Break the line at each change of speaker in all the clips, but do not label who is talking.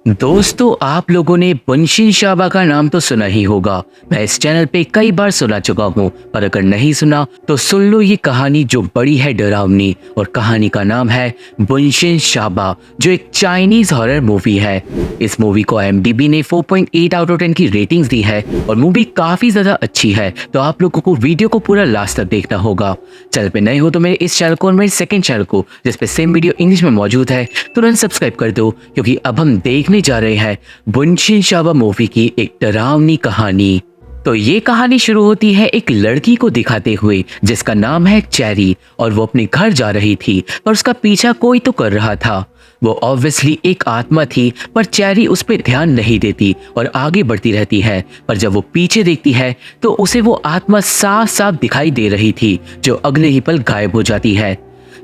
दोस्तों, आप लोगों ने बुनशिन शाबा का नाम तो सुना ही होगा। मैं इस चैनल पे कई बार सुना चुका हूँ, पर अगर नहीं सुना तो सुन लो ये कहानी जो बड़ी है डरावनी। और कहानी का नाम है बुनशिन शाबा, जो एक चाइनीज हॉरर मूवी है। इस मूवी को IMDb ने 4.8 आउट ऑफ 10 की रेटिंग्स दी है और मूवी काफी ज्यादा अच्छी है। तो आप लोगों को वीडियो को पूरा लास्ट तक देखना होगा। चैनल पे नए हो तो मेरे इस चैनल को और मेरे सेकंड चैनल को, जिसपे सेम वीडियो इंग्लिश में मौजूद है, तुरंत सब्सक्राइब कर दो, क्योंकि अब हम देखने जा रहे हैं बुनशिन शाबा मूवी की एक डरावनी कहानी। तो ये कहानी शुरू होती है एक लड़की को दिखाते हुए जिसका नाम है चेरी, और वो अपने घर जा रही थी और उसका पीछा कोई तो कर रहा था। वो ऑब्वियसली एक आत्मा थी, पर चेरी उस पर ध्यान नहीं देती और आगे बढ़ती रहती है। पर जब वो पीछे देखती है तो उसे वो आत्मा साफ साफ दिखाई दे रही थी, जो अगले ही पल गायब हो जाती है।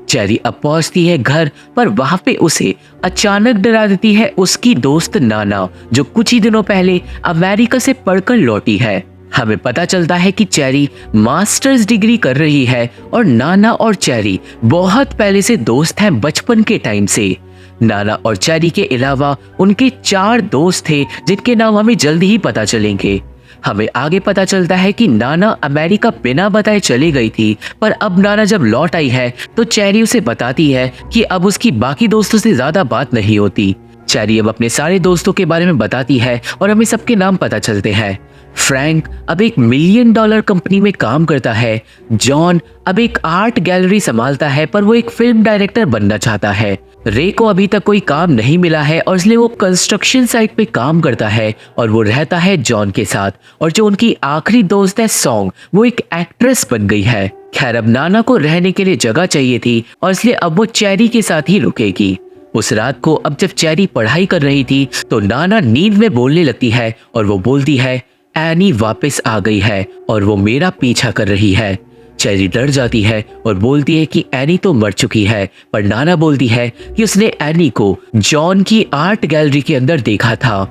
चेरी अब पहुंचती है घर, पर वहां पे उसे अचानक डरा देती है उसकी दोस्त नाना, जो कुछ ही दिनों पहले अमेरिका से पढ़कर लौटी है। हमें पता चलता है कि चेरी मास्टर्स डिग्री कर रही है और नाना और चेरी बहुत पहले से दोस्त हैं, बचपन के टाइम से। नाना और चेरी के अलावा उनके 4 दोस्त थे, जिनके नाम हमें जल्दी ही पता चलेंगे। हमें आगे पता चलता है कि नाना अमेरिका बिना बताए चली गई थी, पर अब नाना जब लौट आई है तो चेरी उसे बताती है कि अब उसकी बाकी दोस्तों से ज्यादा बात नहीं होती। चेरी अब अपने सारे दोस्तों के बारे में बताती है और हमें सबके नाम पता चलते हैं। फ्रैंक अब एक $1 मिलियन कंपनी में काम करता है। जॉन अब एक आर्ट गैलरी संभालता है, पर वो एक फिल्म डायरेक्टर बनना चाहता है। रे को अभी तक कोई काम नहीं मिला है और इसलिए वो कंस्ट्रक्शन साइट पे काम करता है और वो रहता है जॉन के साथ। और जो उनकी आखिरी दोस्त है सॉन्ग, वो एक एक्ट्रेस बन गई है। खैर, अब नाना को रहने के लिए जगह चाहिए थी और इसलिए अब वो चेरी के साथ ही रुकेगी। उस रात को अब जब चेरी पढ़ाई कर रही थी तो नाना नींद में बोलने लगती है और वो बोलती है, एनी वापस आ गई है और वो मेरा पीछा कर रही है। चेरी डर जाती है और बोलती है कि एनी तो मर चुकी है, पर नाना बोलती है कि उसने एनी को जॉन की आर्ट गैलरी के अंदर देखा था।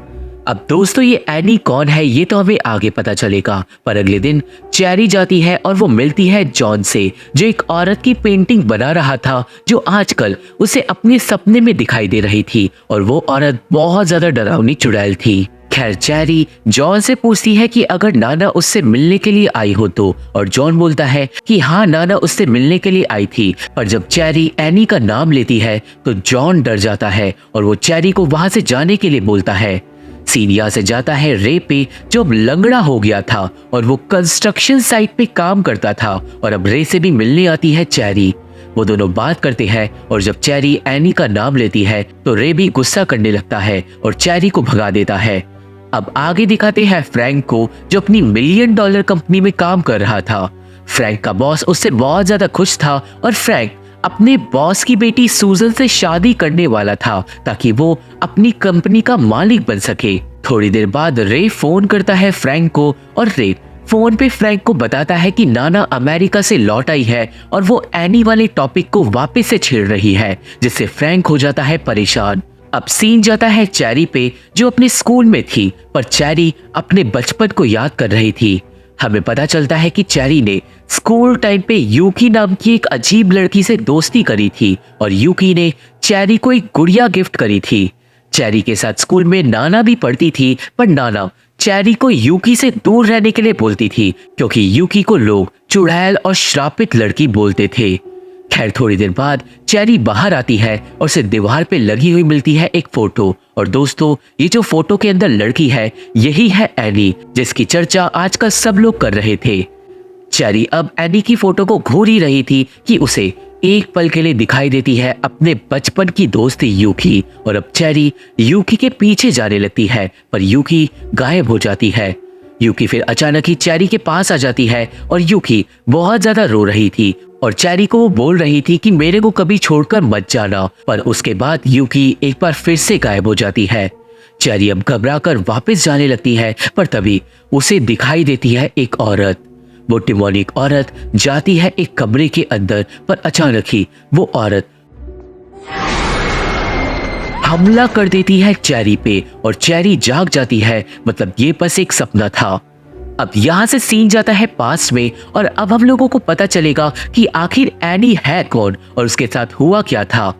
अब दोस्तों, ये एनी कौन है ये तो हमें आगे पता चलेगा, पर अगले दिन चेरी जाती है और वो मिलती है जॉन से, जो एक औरत की पेंटिंग बना रहा था, जो आजकल उसे अपने सपने में दिखाई दे रही थी। और वो औरत बहुत ज्यादा डरावनी चुड़ैल थी। खैर, चेरी जॉन से पूछती है कि अगर नाना उससे मिलने के लिए आई हो तो, और जॉन बोलता है कि हाँ, नाना उससे मिलने के लिए आई थी। पर जब चेरी एनी का नाम लेती है तो जॉन डर जाता है और वो चेरी को वहां से जाने के लिए बोलता है। सीन यहाँ से जाता है रे पे, जो अब लंगड़ा हो गया था और वो कंस्ट्रक्शन साइट पे काम करता था। और अब रे से भी मिलने आती है चेरी। वो दोनों बात करते हैं और जब चेरी एनी का नाम लेती है तो रे भी गुस्सा करने लगता है और चेरी को भगा देता है। अब आगे दिखाते हैं फ्रैंक को, जो अपनी $1 मिलियन कंपनी में काम कर रहा था। फ्रैंक का बॉस उससे बहुत ज्यादा खुश था और फ्रैंक अपने बॉस की बेटी सूजन से शादी करने वाला था, ताकि वो अपनी कंपनी का मालिक बन सके। थोड़ी देर बाद रे फोन करता है फ्रैंक को और रे फोन पे फ्रैंक को बताता है कि नाना अमेरिका से लौट आई है और वो एनी वाले टॉपिक को वापस से छेड़ रही है, जिससे फ्रैंक हो जाता है परेशान। अब सीन जाता है चेरी पे, जो अपने स्कूल में थी, पर चेरी अपने बचपन को याद कर रही थी। हमें पता चलता है कि चेरी ने स्कूल टाइम पे यूकी नाम की एक अजीब लड़की से दोस्ती करी थी और यूकी ने चेरी को एक गुड़िया गिफ्ट करी थी। चेरी के साथ स्कूल में नाना भी पढ़ती थी, पर नाना चेरी को यूकी से दूर रहने के लिए बोलती थी, क्योंकि यूकी को लोग चुड़ैल और श्रापित लड़की बोलते थे। खैर, थोड़ी देर बाद चेरी बाहर आती है और उसे दीवार पे लगी हुई मिलती है एक फोटो। और दोस्तों, ये जो फोटो के अंदर लड़की है, यही है एनी, जिसकी चर्चा आजकल सब लोग कर रहे थे। चेरी अब एनी की फोटो को घूर ही रही थी कि उसे एक पल के लिए दिखाई देती है अपने बचपन की दोस्त यूकी। और अब चेरी यूकी के पीछे जाने लगती है, पर यूकी गायब हो जाती है। यूकी फिर अचानक ही चेरी के पास आ जाती है और यूकी बहुत ज्यादा रो रही थी और चेरी को वो बोल रही थी कि मेरे को कभी छोड़कर मत जाना। पर उसके बाद यूकी एक बार फिर से गायब हो जाती है। चेरी अब घबराकर वापस जाने लगती है, पर तभी उसे दिखाई देती है एक औरत। वो डिमोनिक औरत जाती है एक कमरे के अंदर, पर अचानक ही वो औरत हमला कर देती है चेरी पे और चेरी जाग जाती है। मतलब ये बस एक सपना था। अब यहाँ से सीन जाता है पास्ट में और अब हम लोगों को पता चलेगा कि आखिर एनी है कौन और उसके साथ हुआ क्या था।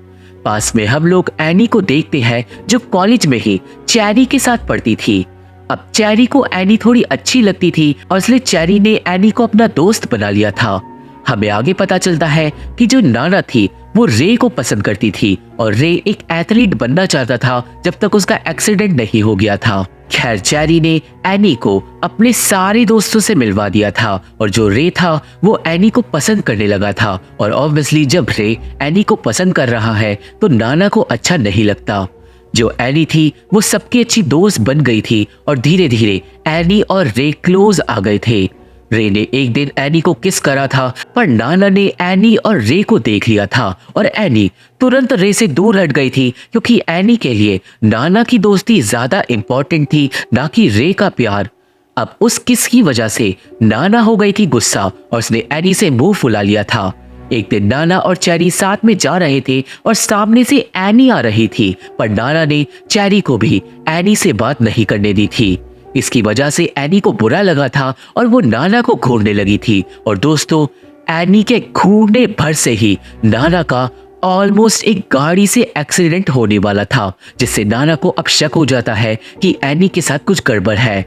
पास में हम लोग एनी को देखते हैं जो कॉलेज में ही चेरी के साथ पढ़ती थी। अब चेरी को एनी थोड़ी अच्छी लगती थी और इसलिए चेरी ने एनी को अपना दोस्त बना लिया था। हमें आगे पता चलता है कि जो नाना थी वो रे को पसंद करती थी और रे एक एथलीट बनना चाहता था जब तक उसका एक्सीडेंट नहीं हो गया था। खैर चेरी ने एनी को अपने सारे दोस्तों से मिलवा दिया था और जो रे था वो एनी को पसंद करने लगा था और ऑब्वियसली जब रे एनी को पसंद कर रहा है तो नाना को अच्छा नहीं लगता। जो एनी थी वो सबकी अच्छी दोस्त बन गई थी और धीरे धीरे एनी और रे क्लोज आ गए थे। रे ने एक दिन एनी को किस करा था पर नाना ने एनी और रे को देख लिया था और एनी तुरंत रे से दूर हट गई थी क्योंकि एनी के लिए नाना की दोस्ती ज्यादा इंपॉर्टेंट थी ना कि रे का प्यार। अब उस किस की वजह से नाना हो गई थी गुस्सा और उसने एनी से मुंह फुला लिया था। एक दिन नाना और चेरी साथ में जा रहे थे और सामने से एनी आ रही थी पर नाना ने चेरी को भी एनी से बात नहीं करने दी थी। इसकी वजह से एनी को बुरा लगा था और वो नाना को घूरने लगी थी और दोस्तों एनी के घूरने भर से ही नाना का ऑलमोस्ट एक गाड़ी से एक्सीडेंट होने वाला था जिससे नाना को अब शक हो जाता है कि एनी के साथ कुछ गड़बड़ है।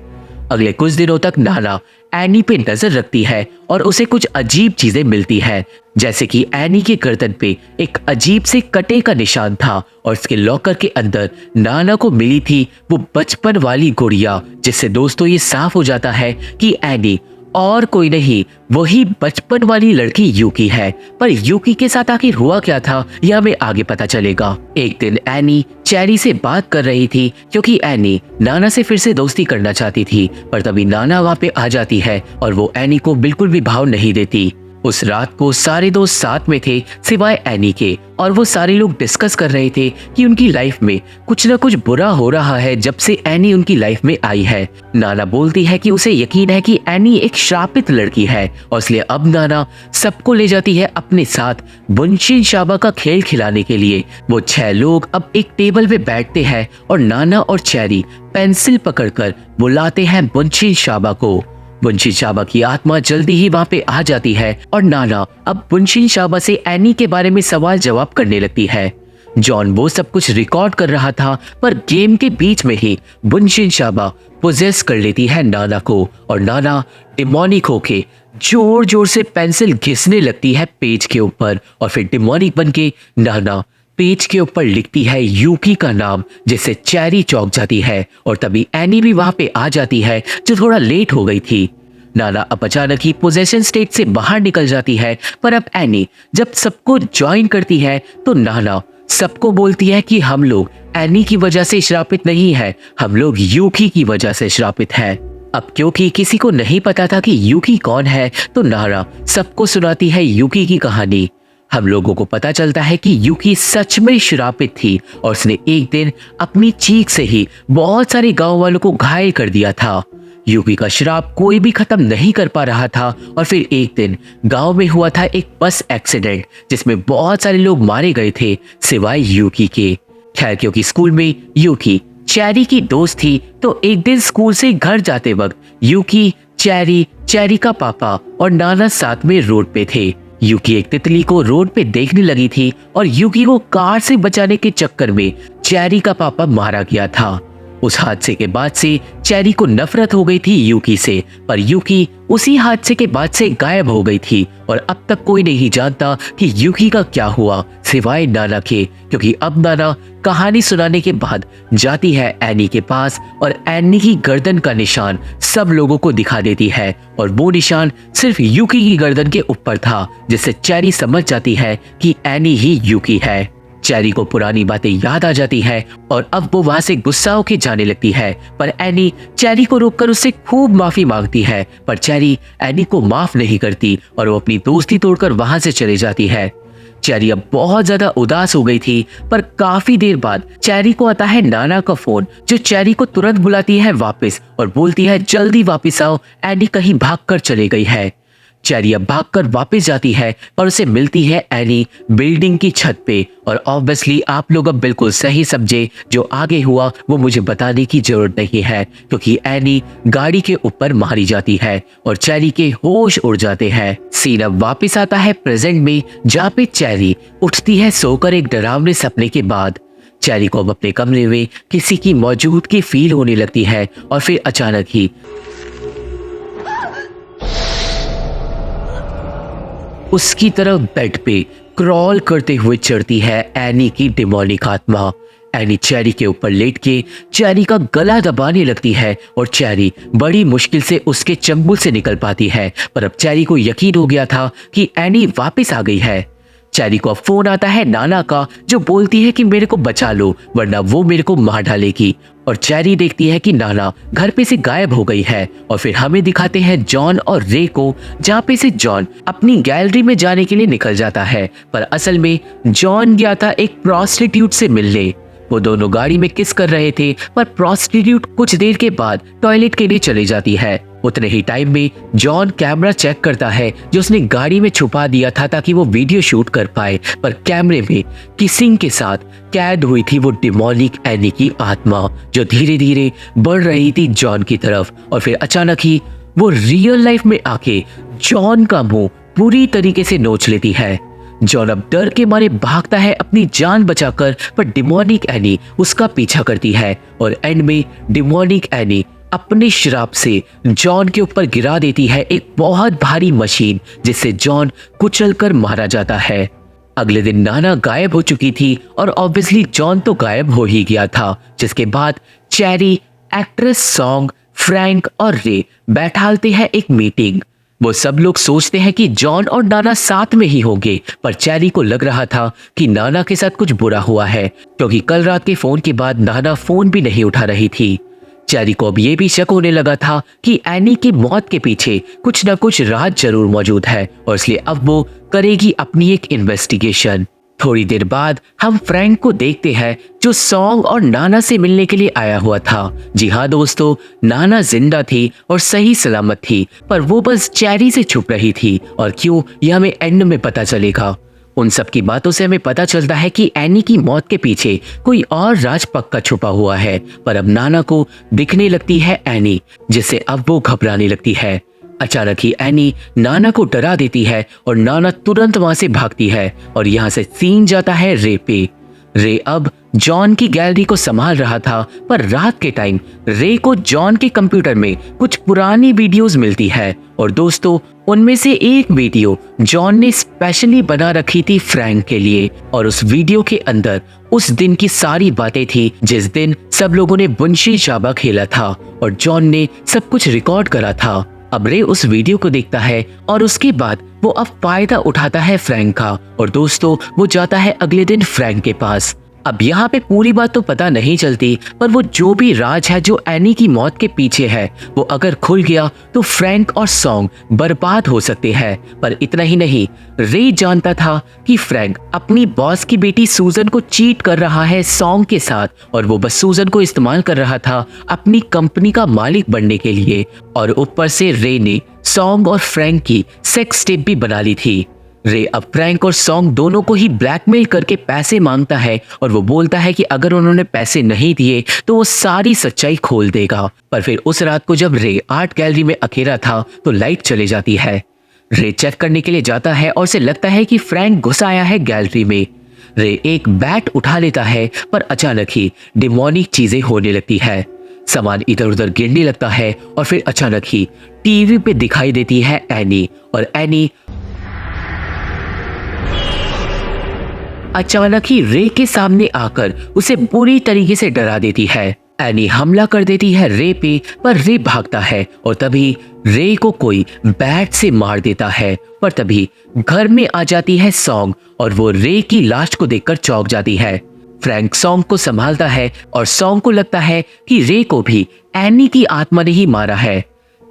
अगले कुछ दिनों तक नाना एनी पे नजर रखती है और उसे कुछ अजीब चीजें मिलती है जैसे कि एनी के गर्दन पे एक अजीब से कटे का निशान था और इसके लॉकर के अंदर नाना को मिली थी वो बचपन वाली गुड़िया जिससे दोस्तों ये साफ हो जाता है कि एनी और कोई नहीं वही बचपन वाली लड़की यूकी है। पर यूकी के साथ आखिर हुआ क्या था यह हमें आगे पता चलेगा। एक दिन एनी चेरी से बात कर रही थी क्योंकि एनी नाना से फिर से दोस्ती करना चाहती थी पर तभी नाना वहाँ पे आ जाती है और वो एनी को बिल्कुल भी भाव नहीं देती। उस रात को सारे दोस्त साथ में थे सिवाय एनी के और वो सारे लोग डिस्कस कर रहे थे कि उनकी लाइफ में कुछ ना कुछ बुरा हो रहा है जब से एनी उनकी लाइफ में आई है। नाना बोलती है कि उसे यकीन है कि एनी एक श्रापित लड़की है और इसलिए अब नाना सबको ले जाती है अपने साथ बुनशिन शाबा का खेल खिलाने के लिए। वो 6 लोग अब एक टेबल पे बैठते हैं और नाना और चेरी पेंसिल पकड़कर बुलाते हैं बुनशिन शाबा को। बुनशिन शाबा की आत्मा जल्दी ही वहाँ पे आ जाती है और नाना अब बुनशिन शाबा से एनी के बारे में सवाल जवाब करने लगती है। जॉन वो सब कुछ रिकॉर्ड कर रहा था पर गेम के बीच में ही बुनशिन शाबा पोजेस कर लेती है नाना को और नाना डिमोनिक होके जोर जोर से पेंसिल घिसने लगती है पेज के ऊपर और फिर डिमोनिक बन के नाना पेज के ऊपर लिखती है यूकी का नाम जिससे चेरी चौंक जाती है और तभी एनी भी वहां पे आ जाती है जो थोड़ा लेट हो गई थी। नाना अब अचानक ही पोजेशन स्टेट से बाहर निकल जाती है पर अब एनी जब सबको ज्वाइन करती है तो नाना सबको बोलती है कि हम लोग एनी की वजह से श्रापित नहीं है, हम लोग यूकी की वजह से श्रापित है। अब क्योंकि किसी को नहीं पता था कि यूकी कौन है तो नाना सबको सुनाती है यूकी की कहानी। हम लोगों को पता चलता है कि यूकी सच में श्रापित थी और उसने एक दिन अपनी चीख से ही बहुत सारे गांव वालों को घायल कर दिया था। यूकी का श्राप कोई भी खत्म नहीं कर पा रहा था और फिर एक दिन गांव में हुआ था एक बस एक्सीडेंट जिसमें बहुत सारे लोग मारे गए थे सिवाय यूकी के। खैर क्योंकि स्कूल में यूकी चेरी की दोस्त थी तो एक दिन स्कूल से घर जाते वक्त यूकी, चेरी, चेरी का पापा और नाना साथ में रोड पे थे। यूकी एक तितली को रोड पे देखने लगी थी और यूकी को कार से बचाने के चक्कर में चेरी का पापा मारा गया था। उस हादसे के बाद से चेरी को नफरत हो गई थी यूकी से पर यूकी उसी हादसे के बाद से गायब हो गई थी और अब तक कोई नहीं जानता कि यूकी का क्या हुआ सिवाय नाना के क्योंकि अब नाना कहानी सुनाने के बाद जाती है एनी के पास और एनी की गर्दन का निशान सब लोगों को दिखा देती है और वो निशान सिर्फ यूकी की गर्दन के ऊपर था जिससे चेरी समझ जाती है कि एनी ही यूकी है। चेरी को पुरानी बातें याद आ जाती है और अब वो वहां से गुस्सा होके जाने लगती है पर एनी चेरी को रोककर उससे खूब माफी मांगती है पर चेरी एनी को माफ नहीं करती और वो अपनी दोस्ती तोड़कर वहां से चली जाती है। चेरी अब बहुत ज्यादा उदास हो गई थी पर काफी देर बाद चेरी को आता है नाना का फोन जो चेरी को तुरंत बुलाती है वापस और बोलती है जल्दी वापस आओ, एनी कहीं भाग कर चली गई है। चेरी अब भागकर वापस जाती है और उसे मिलती है एनी बिल्डिंग की छत पे। और ऑब्वियसली आप लोग अब बिल्कुल सही समझे, जो आगे हुआ वो मुझे बताने की जरूरत नहीं है, क्योंकि एनी गाड़ी के ऊपर मारी जाती है और चेरी के होश उड़ जाते हैं। सीन अब वापस आता है प्रेजेंट में, जहाँ पे चेरी उठती है सोकर एक डरावने सपने के बाद। चेरी को अब अपने कमरे में किसी की मौजूदगी फील होने लगती है और फिर अचानक ही उसकी तरफ बेड पे क्रॉल करते हुए चढ़ती है एनी की डिमोनिक आत्मा। एनी चेरी के ऊपर लेट के चेरी का गला दबाने लगती है और चेरी बड़ी मुश्किल से उसके चंगुल से निकल पाती है। पर अब चेरी को यकीन हो गया था कि एनी वापस आ गई है। चेरी को अब फोन आता है नाना का, जो बोलती है कि मेरे को बचा लो वरना वो मेरे को मार डालेगी। और चेरी देखती है कि नाना घर पे से गायब हो गई है। और फिर हमें दिखाते हैं जॉन और रे को, जहाँ पे से जॉन अपनी गैलरी में जाने के लिए निकल जाता है, पर असल में जॉन गया था एक प्रोस्टिट्यूट से मिलने। वो दोनों गाड़ी में किस कर रहे थे, पर प्रोस्टिट्यूट कुछ देर के बाद टॉयलेट के लिए चली जाती है। उतने ही टाइम में जॉन कैमरा चेक करता है जो उसने गाड़ी में छुपा दिया था ताकि वो वीडियो शूट कर पाए, पर कैमरे में किसिंग के साथ कैद हुई थी वो डिमोनिक एनी की आत्मा, जो धीरे धीरे बढ़ रही थी जॉन की तरफ। और फिर अचानक ही वो रियल लाइफ में आके जॉन का मुंह पूरी तरीके से नोच लेती है। जॉन अब डर के मारे भागता है अपनी जान बचाकर, पर डिमोनिक एनी उसका पीछा करती है और एंड में डिमोनिक एनी अपने श्राप से जॉन के ऊपर गिरा देती है एक बहुत भारी मशीन, जिससे जॉन कुचलकर मारा जाता है। अगले दिन नाना गायब हो चुकी थी और ऑब्वियसली जॉन तो गायब हो ही गया था, जिसके बाद चेरी, एक्ट्रेस सॉन्ग, फ्रैंक और रे बैठालते हैं एक मीटिंग। वो सब लोग सोचते हैं कि जॉन और नाना साथ में ही होंगे, पर चेरी को लग रहा था कि नाना के साथ कुछ बुरा हुआ है, क्योंकि कल रात के फोन के बाद नाना फोन भी नहीं उठा रही थी। चेरी को अब ये भी शक होने लगा था कि एनी की मौत के पीछे कुछ न कुछ राज जरूर मौजूद है, और इसलिए अब वो करेगी अपनी एक इन्वेस्टिगेशन। थोड़ी देर बाद हम फ्रैंक को देखते हैं, जो सॉन्ग और नाना से मिलने के लिए आया हुआ था। जी हाँ दोस्तों, नाना जिंदा थी और सही सलामत थी, पर वो बस चेरी से छुप रही थी। और क्यों, यह हमें एंड में पता चलेगा। उन सब की बातों से हमें पता चलता है कि एनी की मौत के पीछे कोई और राज पक्का छुपा हुआ है। पर अब नाना को दिखने लगती है एनी, जिससे अब वो घबराने लगती है। अचानक ही एनी नाना को डरा देती है और नाना तुरंत वहां से भागती है। और यहाँ से सीन जाता है रे पे। रे अब जॉन की गैलरी को संभाल रहा था, पर रात के टाइम रे को जॉन के कंप्यूटर में कुछ पुरानी वीडियोस मिलती है। और दोस्तों, उनमें से एक वीडियो जॉन ने स्पेशली बना रखी थी फ्रैंक के लिए, और उस वीडियो के अंदर उस दिन की सारी बातें थी जिस दिन सब लोगों ने बुनशी शाबा खेला था और जॉन ने सब कुछ रिकॉर्ड करा था। अब रे उस वीडियो को देखता है और उसके बाद वो अब फायदा उठाता है फ्रैंक का, और दोस्तों वो जाता है अगले दिन फ्रैंक के पास। अब यहाँ पे पूरी बात तो पता नहीं चलती, पर वो जो भी राज है जो एनी की मौत के पीछे है, वो अगर खुल गया तो फ्रैंक और सॉन्ग बर्बाद हो सकते हैं। पर इतना ही नहीं, रे जानता था कि फ्रैंक अपनी बॉस की बेटी सूजन को चीट कर रहा है सॉन्ग के साथ, और वो बस सूजन को इस्तेमाल कर रहा था अपनी कंपनी का मालिक बनने के लिए। और ऊपर से रे ने सॉन्ग और फ्रैंक की सेक्स टेप भी बना ली थी। रे अब फ्रैंक और सॉन्ग दोनों को ही ब्लैकमेल करके पैसे मांगता है, और वो बोलता है कि अगर उन्होंने पैसे नहीं दिए तो वो सारी सच्चाई खोल देगा। पर फिर उस रात को जब रे आर्ट गैलरी में अकेला था तो लाइट चली जाती है। रे चेक करने के लिए जाता है और उसे लगता है कि फ्रैंक घुस आया है गैलरी में। रे एक बैट उठा लेता है, पर अचानक ही डिमोनिक चीजें होने लगती है। सामान इधर उधर गिरने लगता है और फिर अचानक ही टीवी पे दिखाई देती है एनी, और एनी अचानक ही रे के सामने आकर उसे बुरी तरीके से डरा देती है। एनी हमला कर देती है रे पे, पर रे भागता है और तभी रे को कोई बैट से मार देता है। पर तभी घर में आ जाती है सॉन्ग, और वो रे की लाश को देखकर चौंक जाती है। फ्रैंक सॉन्ग को संभालता है और सॉन्ग को लगता है कि रे को भी एनी की आत्मा ने ही मारा है।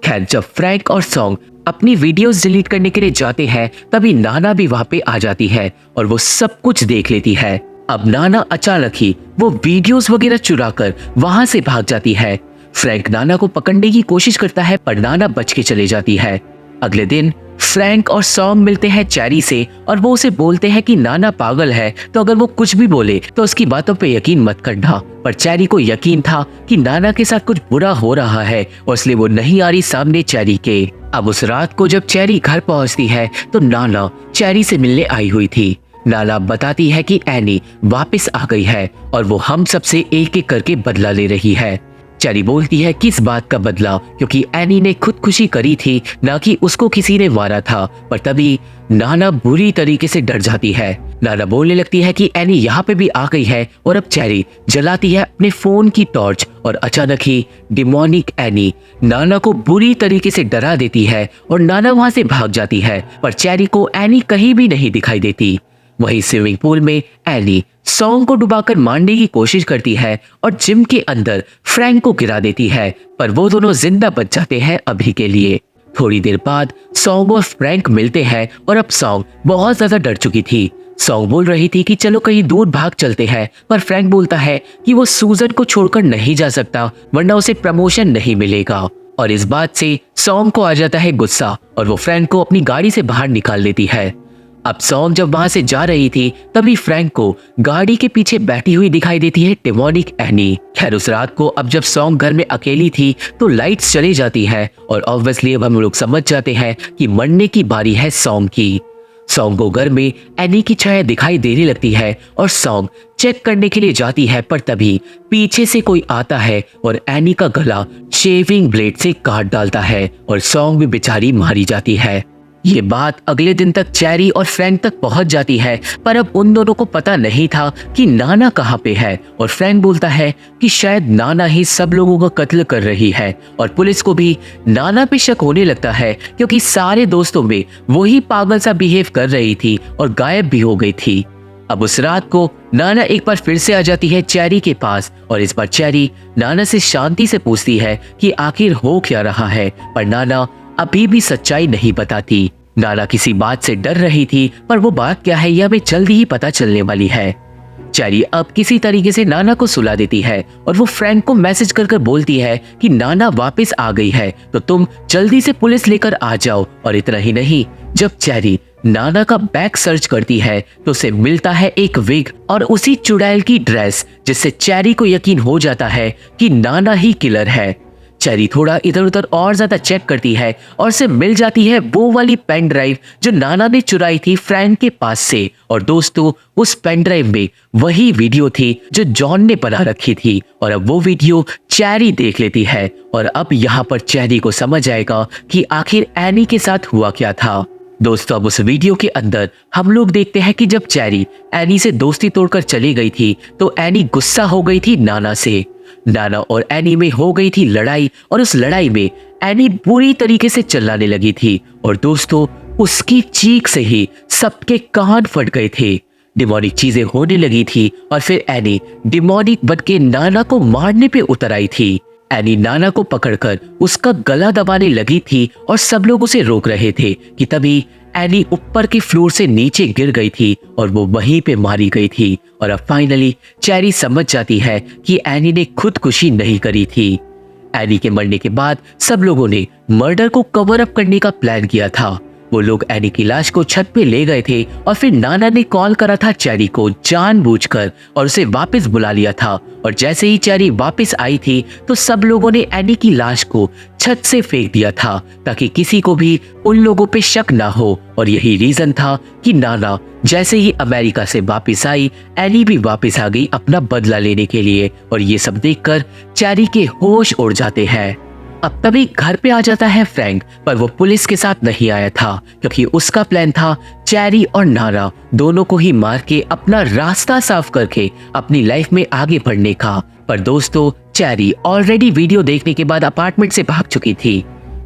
खैर, जब फ्रैंक और सॉन्ग अपनी वीडियोस डिलीट करने के लिए जाते हैं, तभी नाना भी वहां पे आ जाती है और वो सब कुछ देख लेती है। अब नाना अचानक ही वो वीडियोस वगैरह चुराकर वहां से भाग जाती है। फ्रैंक नाना को पकड़ने की कोशिश करता है, पर नाना बच के चली जाती है। अगले दिन फ्रैंक और सॉन्ग मिलते हैं चेरी से और वो उसे बोलते हैं कि नाना पागल है, तो अगर वो कुछ भी बोले तो उसकी बातों पे यकीन मत करना। पर चेरी को यकीन था कि नाना के साथ कुछ बुरा हो रहा है और इसलिए वो नहीं आ रही सामने चेरी के। अब उस रात को जब चेरी घर पहुंचती है तो नाना चेरी से मिलने आई हुई थी। नाना बताती है कि एनी वापस आ गई है और वो हम सबसे एक एक करके बदला ले रही है। चेरी बोलती है किस बात का बदला, क्योंकि एनी ने खुदकुशी करी थी, ना कि उसको किसी ने मारा था। पर तभी नाना बुरी तरीके से डर जाती है। नाना बोलने लगती है कि एनी यहाँ पे भी आ गई है और अब चेरी जलाती है अपने फोन की टॉर्च और अचानक ही डिमोनिक एनी नाना को बुरी तरीके से डरा देती है और नाना वहां से भाग जाती है। पर चेरी को एनी कहीं भी नहीं दिखाई देती। वहीं स्विमिंग पूल में एनी सॉन्ग को डुबाकर मारने की कोशिश करती है और जिम के अंदर फ्रैंक को गिरा देती है, पर वो दोनों जिंदा बच जाते हैं अभी के लिए। थोड़ी देर बाद सॉन्ग और फ्रैंक मिलते हैं और अब सॉन्ग बहुत ज्यादा डर चुकी थी। सॉन्ग बोल रही थी कि चलो कहीं दूर भाग चलते हैं, पर फ्रैंक बोलता है कि वो सूजन को छोड़कर नहीं जा सकता वरना उसे प्रमोशन नहीं मिलेगा। और इस बात से सॉन्ग को आ जाता है गुस्सा और वो फ्रैंक को अपनी गाड़ी से बाहर निकाल देती है। अब सॉन्ग जब वहां से जा रही थी तभी फ्रैंक को गाड़ी के पीछे बैठी हुई दिखाई देती है डिमोनिक एनी। खैर उस रात को अब जब सॉन्ग घर में अकेली थी तो लाइट्स चली जाती है और ऑब्वियसली अब हम लोग समझ जाते हैं कि मरने की बारी है सॉन्ग की। सॉन्ग को घर में एनी की छाया दिखाई देने लगती है और सॉन्ग चेक करने के लिए जाती है, पर तभी पीछे से कोई आता है और एनी का गला शेविंग ब्लेड से काट डालता है और सॉन्ग भी बेचारी मारी जाती है। ये बात अगले दिन तक चेरी और फ्रैंक तक पहुंच जाती है, पर अब उन दोनों को पता नहीं था कि नाना कहाँ पे है। और फ्रैंक बोलता है कि शायद नाना ही सब लोगों का कत्ल कर रही है और पुलिस को भी नाना पे शक होने लगता है, क्योंकि सारे दोस्तों में वही पागल सा बिहेव कर रही थी और गायब भी हो गई थी। अब उस रात को नाना एक बार फिर से आ जाती है चेरी के पास और इस बार चेरी नाना से शांति से पूछती है कि आखिर हो क्या रहा है, पर नाना अभी भी सच्चाई नहीं बताती। नाना किसी बात से डर रही थी, पर वो बात क्या है यह हमें जल्दी ही पता चलने वाली है। चेरी अब किसी तरीके से नाना को सुला देती है और वो फ्रैंक को मैसेज कर कर बोलती है कि नाना वापस आ गई है तो तुम जल्दी से पुलिस लेकर आ जाओ। और इतना ही नहीं, जब चेरी नाना का बैग सर्च करती है तो उसे मिलता है एक विग और उसी चुड़ैल की ड्रेस, जिससे चेरी को यकीन हो जाता है कि नाना ही किलर है। चेरी थोड़ा इधर उधर और ज्यादा चेक करती है और उसे मिल जाती है वो वाली पेन ड्राइव जो नाना ने चुराई थी फ्रैंक के पास से। और दोस्तों उस पेन ड्राइव में वही वीडियो थी जो जॉन ने बना रखी थी और अब वो वीडियो चेरी देख लेती है और अब यहाँ पर चेरी को समझ आएगा कि आखिर एनी के साथ हुआ क्या था। दोस्तों अब उस वीडियो के अंदर हम लोग देखते हैं कि जब चेरी एनी से दोस्ती तोड़कर चली गई थी तो एनी गुस्सा हो गई थी नाना से। नाना और एनी में हो गई थी लड़ाई और उस लड़ाई में एनी बुरी तरीके से चिल्लाने लगी थी और दोस्तों उसकी चीख से ही सबके कान फट गए थे। डिमोनिक चीजें होने लगी थी और फिर एनी डिमोनिक बन के नाना को मारने पे उतर आई थी। एनी नाना को पकड़कर उसका गला दबाने लगी थी और सब लोग उसे रोक रहे थे कि तभी एनी ऊपर के फ्लोर से नीचे गिर गई थी और वो वहीं पे मारी गई थी। और अब फाइनली चेरी समझ जाती है कि एनी ने खुदकुशी नहीं करी थी। एनी के मरने के बाद सब लोगों ने मर्डर को कवर अप करने का प्लान किया था। वो लोग एनी की लाश को छत पे ले गए थे और फिर नाना ने कॉल करा था चेरी को जानबूझकर और उसे वापस बुला लिया था। और जैसे ही चेरी वापस आई थी तो सब लोगों ने एनी की लाश को छत से फेंक दिया था ताकि किसी को भी उन लोगों पे शक ना हो। और यही रीजन था कि नाना जैसे ही अमेरिका से वापस आई एनी भी वापस आ गई अपना बदला लेने के लिए। और ये सब देखकर चेरी के होश उड़ जाते हैं। अब तभी घर पे आ जाता है फ्रैंक, पर वो पुलिस के साथ नहीं आया था क्योंकि उसका प्लान था चेरी और नाना दोनों को ही मार के अपना रास्ता साफ करके अपनी लाइफ में आगे बढ़ने का। पर दोस्तों चेरी ऑलरेडी वीडियो देखने के बाद अपार्टमेंट से भाग चुकी थी।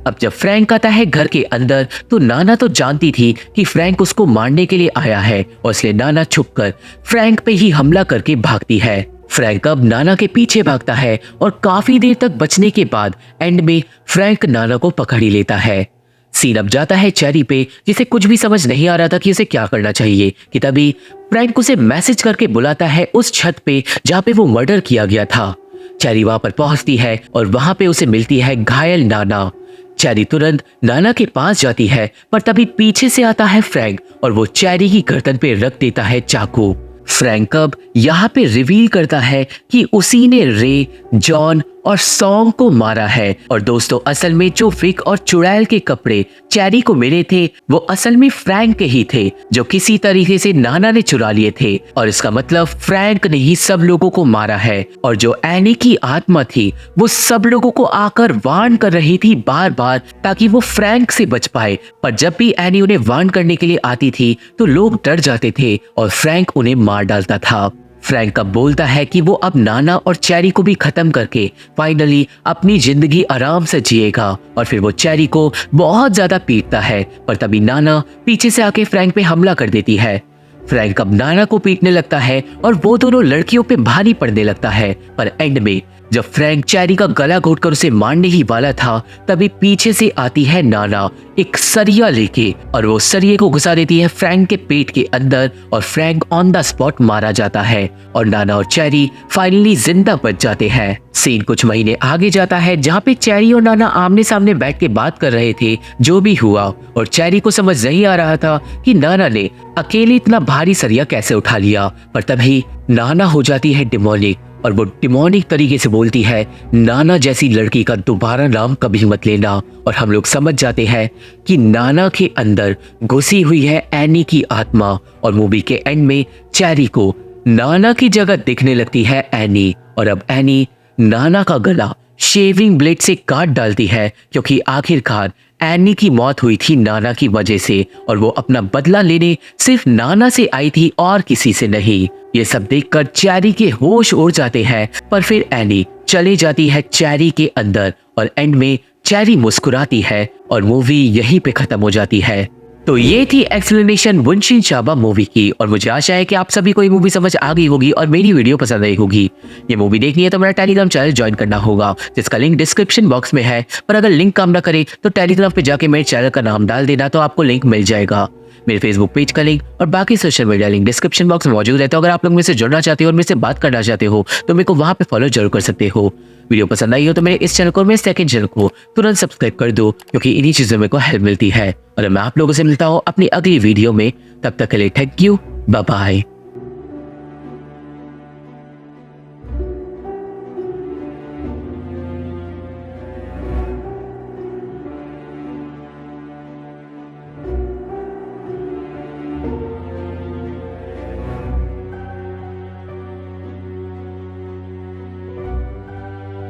अब जब फ्रैंक आता है घर के अंदर तो नाना तो जानती थी कि फ्रैंक उसको मारने के लिए आया है और इसलिए नाना छुपकर फ्रैंक पे ही हमला करके भागती है। फ्रैंक अब नाना के पीछे भागता है और काफी देर तक बचने के बाद एंड में फ्रैंक नाना को पकड़ ही लेता है। सीन अब जाता है चेरी पे, जिसे कुछ भी समझ नहीं आ रहा था कि उसे क्या करना चाहिए कि तभी फ्रैंक उसे मैसेज करके बुलाता है उस छत पे जहाँ पे वो मर्डर किया गया था। चेरी वहां पर पहुंचती है और वहां पे उसे मिलती है घायल नाना। चेरी तुरंत नाना के पास जाती है, पर तभी पीछे से आता है फ्रैंक और वो चेरी की गर्दन पे रख देता है चाकू। फ्रैंक अब यहाँ पे रिवील करता है कि उसी ने रे, जॉन और सॉन्ग को मारा है। और दोस्तों, असल में जो विक और चुड़ैल के कपड़े चेरी को मिले थे वो असल में फ्रैंक के ही थे, जो किसी तरीके से नाना ने चुरा लिए थे। और इसका मतलब फ्रैंक ने ही सब लोगों को मारा है। और जो एनी की आत्मा थी वो सब लोगों को आकर वार्न कर रही थी बार बार, ताकि वो फ्रैंक से बच पाए। पर जब भी एनी उन्हें वार्न करने के लिए आती थी तो लोग डर जाते थे और फ्रैंक उन्हें मार डालता था। फ्रैंक अब बोलता है कि वो अब नाना और चेरी को भी खत्म करके फाइनली अपनी जिंदगी आराम से जिएगा। और फिर वो चेरी को बहुत ज्यादा पीटता है, पर तभी नाना पीछे से आके फ्रैंक पे हमला कर देती है। फ्रैंक अब नाना को पीटने लगता है और वो दोनों लड़कियों पे भारी पड़ने लगता है। पर एंड में जब फ्रैंक चेरी का गला घोटकर उसे मारने ही वाला था, तभी पीछे से आती है नाना एक सरिया लेके और वो सरिये को घुसा देती है फ्रैंक के पेट के अंदर और फ्रैंक ऑन द स्पॉट मारा जाता है और नाना और चेरी फाइनली जिंदा बच जाते हैं। सीन कुछ महीने आगे जाता है, जहाँ पे चेरी और नाना आमने सामने बैठ के बात कर रहे थे जो भी हुआ। और चेरी को समझ नहीं आ रहा था कि नाना ने अकेले इतना भारी सरिया कैसे उठा लिया। पर तभी नाना हो जाती है डिमोनिक और वो डिमोनिक तरीके से बोलती है, नाना जैसी लड़की का दोबारा नाम कभी मत लेना। और हम लोग समझ जाते हैं कि नाना के अंदर घुसी हुई है एनी की आत्मा। और मूवी के एंड में चेरी को नाना की जगह दिखने लगती है एनी। और अब एनी नाना का गला शेविंग ब्लेड से काट डालती है, क्योंकि आखिरकार एनी की मौत हुई थी नाना की वजह से और वो अपना बदला लेने सिर्फ नाना से आई थी और किसी से नहीं। ये सब देखकर चेरी के होश उड़ जाते हैं, पर फिर एनी चली जाती है चेरी के अंदर और एंड में चेरी मुस्कुराती है और मूवी यहीं पे खत्म हो जाती है। तो ये थी एक्सप्लेनेशन वुनशिन चाबा मूवी की और मुझे आशा है कि आप सभी को ये मूवी समझ आ गई होगी और मेरी वीडियो पसंद आई होगी। ये मूवी देखनी है तो मेरा टेलीग्राम चैनल ज्वाइन करना होगा, जिसका लिंक डिस्क्रिप्शन बॉक्स में है। पर अगर लिंक काम ना करे तो टेलीग्राम पे जाके मेरे चैनल का नाम डाल देना, तो आपको लिंक मिल जाएगा। मेरे फेसबुक पेज का लिंक और बाकी social media link description box में मौजूद है। तो अगर आप लोग मेरे से जुड़ना चाहते हो और मेरे से बात करना चाहते हो तो मेरे को वहां पे फॉलो जरूर कर सकते हो। वीडियो पसंद आई हो तो मेरे इस चैनल को और मेरे सेकंड चैनल को तुरंत सब्सक्राइब कर दो, क्योंकि इन्हीं चीजों में को हेल्प मिलती है। और मैं आप लोगों से मिलता हूँ अपनी अगली वीडियो में, तब तक के लिए थैंक यू, बाय बाय।